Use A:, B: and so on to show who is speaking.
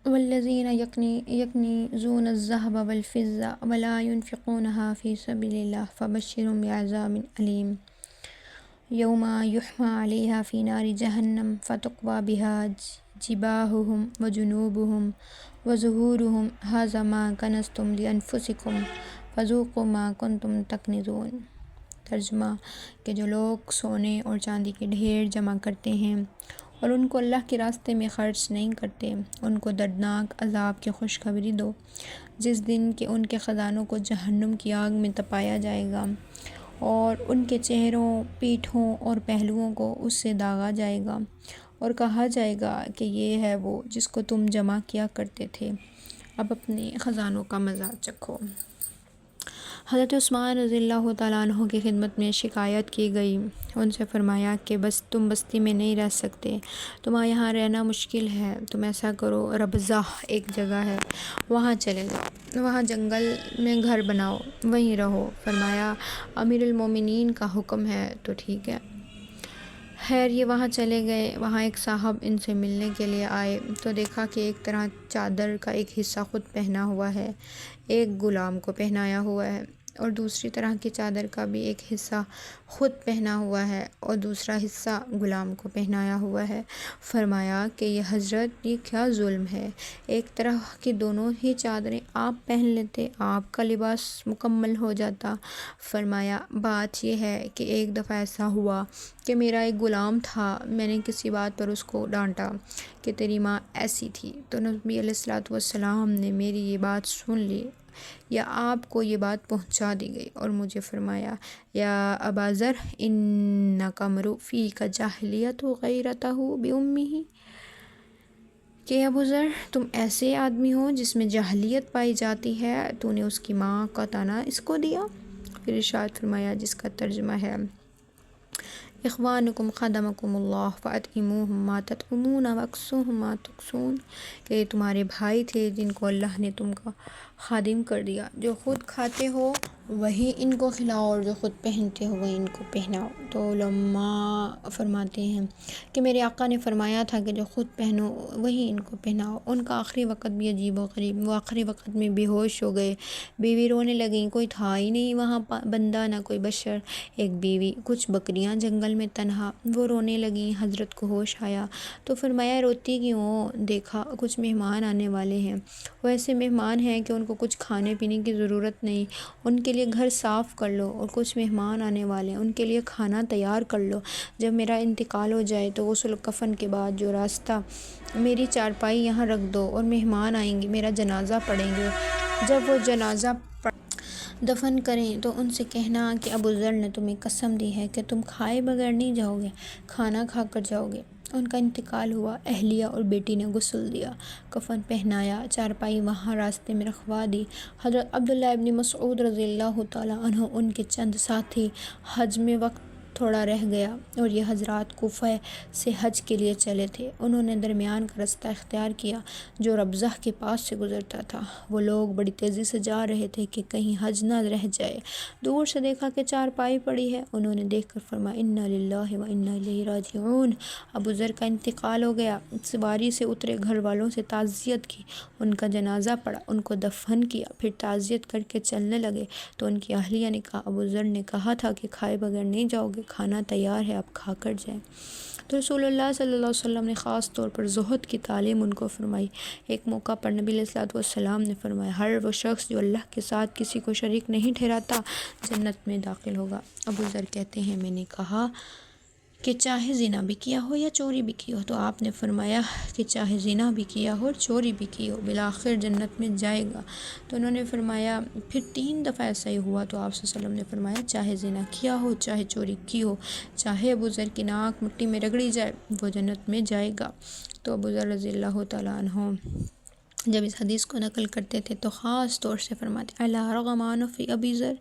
A: والذین یکنزون الذهب والفضة ولا ينفقونها في سبيل الله فبشرهم بعذاب علیم یوم یحمى علیہا فی نار جہنم فتقوی بها جباہہم وجنوبہم وظہورہم ھذا ما کنزتم لانفسکم فذوقوا ما کنتم تکنزون۔ ترجمہ کہ جو لوگ سونے اور چاندی کے ڈھیر جمع کرتے ہیں اور ان کو اللہ کے راستے میں خرچ نہیں کرتے، ان کو دردناک عذاب کی خوشخبری دو، جس دن کہ ان کے خزانوں کو جہنم کی آگ میں تپایا جائے گا اور ان کے چہروں، پیٹھوں اور پہلوؤں کو اس سے داغا جائے گا، اور کہا جائے گا کہ یہ ہے وہ جس کو تم جمع کیا کرتے تھے، اب اپنے خزانوں کا مزہ چکھو۔ حضرت عثمان رضی اللہ تعالیٰ عنہ کی خدمت میں شکایت کی گئی، ان سے فرمایا کہ بس تم بستی میں نہیں رہ سکتے، تمہارا یہاں رہنا مشکل ہے، تم ایسا کرو، ربضہ ایک جگہ ہے وہاں چلے جاؤ، وہاں جنگل میں گھر بناؤ، وہیں رہو۔ فرمایا امیر المومنین کا حکم ہے تو ٹھیک ہے۔ خیر یہ وہاں چلے گئے، وہاں ایک صاحب ان سے ملنے کے لیے آئے تو دیکھا کہ ایک طرح چادر کا ایک حصہ خود پہنا ہوا ہے، ایک غلام کو پہنایا ہوا ہے، اور دوسری طرح کی چادر کا بھی ایک حصہ خود پہنا ہوا ہے اور دوسرا حصہ غلام کو پہنایا ہوا ہے۔ فرمایا کہ یہ حضرت یہ کیا ظلم ہے، ایک طرح کی دونوں ہی چادریں آپ پہن لیتے، آپ کا لباس مکمل ہو جاتا۔ فرمایا بات یہ ہے کہ ایک دفعہ ایسا ہوا کہ میرا ایک غلام تھا، میں نے کسی بات پر اس کو ڈانٹا کہ تیری ماں ایسی تھی، تو نبی علیہ الصلوۃ والسلام نے میری یہ بات سن لی یا آپ کو یہ بات پہنچا دی گئی اور مجھے فرمایا یا ابا ذر انک امرؤ فیک جاہلیۃ غیرتہ بامہ، کہ ابو ذر تم ایسے آدمی ہو جس میں جاہلیت پائی جاتی ہے، تو نے اس کی ماں کا طعنہ اس کو دیا۔ پھر ارشاد فرمایا جس کا ترجمہ ہے اخوانکم خدمکم اللہ فاطعموہم ما تطعمون واکسوہم ما تکسون، کہ یہ تمہارے بھائی تھے جن کو اللہ نے تم کا خادم کر دیا، جو خود کھاتے ہو وہی ان کو کھلاؤ اور جو خود پہنتے ہو وہی ان کو پہناؤ۔ تو علماء فرماتے ہیں کہ میرے آقا نے فرمایا تھا کہ جو خود پہنو وہی ان کو پہناؤ۔ ان کا آخری وقت بھی عجیب و غریب، وہ آخری وقت میں بے ہوش ہو گئے، بیوی رونے لگیں، کوئی تھا ہی نہیں وہاں بندہ نہ کوئی بشر، ایک بیوی، کچھ بکریاں جنگل میں تنہا، وہ رونے لگیں۔ حضرت کو ہوش آیا تو فرمایا روتی کیوں؟ دیکھا کچھ مہمان آنے والے ہیں، وہ ایسے مہمان ہیں کہ ان کو کچھ کھانے پینے کی ضرورت نہیں، ان کے لیے گھر صاف کر لو، اور کچھ مہمان آنے والے ہیں ان کے لیے کھانا تیار کر لو، جب میرا انتقال ہو جائے تو غسل کفن کے بعد جو راستہ میری چارپائی یہاں رکھ دو، اور مہمان آئیں گے میرا جنازہ پڑھیں گے، جب وہ جنازہ دفن کریں تو ان سے کہنا کہ ابو ذر نے تمہیں قسم دی ہے کہ تم کھائے بغیر نہیں جاؤ گے، کھانا کھا کر جاؤ گے۔ ان کا انتقال ہوا، اہلیہ اور بیٹی نے غسل دیا، کفن پہنایا، چارپائی وہاں راستے میں رکھوا دی۔ حضرت عبداللہ ابن مسعود رضی اللہ تعالیٰ عنہ ان کے چند ساتھی، حج میں وقت تھوڑا رہ گیا اور یہ حضرات کوفہ سے حج کے لیے چلے تھے، انہوں نے درمیان کا رستہ اختیار کیا جو ربضہ کے پاس سے گزرتا تھا۔ وہ لوگ بڑی تیزی سے جا رہے تھے کہ کہیں حج نہ رہ جائے، دور سے دیکھا کہ چارپائی پڑی ہے، انہوں نے دیکھ کر فرمایا انا للہ و انا الیہ راجعون، ابو ذر کا انتقال ہو گیا۔ سواری سے اترے، گھر والوں سے تعزیت کی، ان کا جنازہ پڑھا، ان کو دفن کیا، پھر تعزیت کر کے چلنے لگے تو ان کی اہلیہ نے کہا ابو ذر نے کہا تھا کہ کھائے بغیر نہیں جاؤ گے، کھانا تیار ہے آپ کھا کر جائیں۔ تو رسول اللہ صلی اللہ علیہ وسلم نے خاص طور پر زہد کی تعلیم ان کو فرمائی۔ ایک موقع پر نبی علیہ الصلوۃ والسلام نے فرمایا ہر وہ شخص جو اللہ کے ساتھ کسی کو شریک نہیں ٹھہراتا جنت میں داخل ہوگا۔ ابو ذر کہتے ہیں میں نے کہا کہ چاہے زنا بھی کیا ہو یا چوری بھی کی ہو، تو آپ نے فرمایا کہ چاہے زنا بھی کیا ہو اور چوری بھی کی ہو بالآخر جنت میں جائے گا۔ تو انہوں نے فرمایا پھر 3 دفعہ ایسا ہی ہوا تو آپ صلی اللہ علیہ وسلم نے فرمایا چاہے زنا کیا ہو، چاہے چوری کی ہو، چاہے ابو ذر کی ناک مٹی میں رگڑی جائے، وہ جنت میں جائے گا۔ تو ابو ذر رضی اللہ تعالیٰ عنہ جب اس حدیث کو نقل کرتے تھے تو خاص طور سے فرماتے الا رغم انف ابی ذر،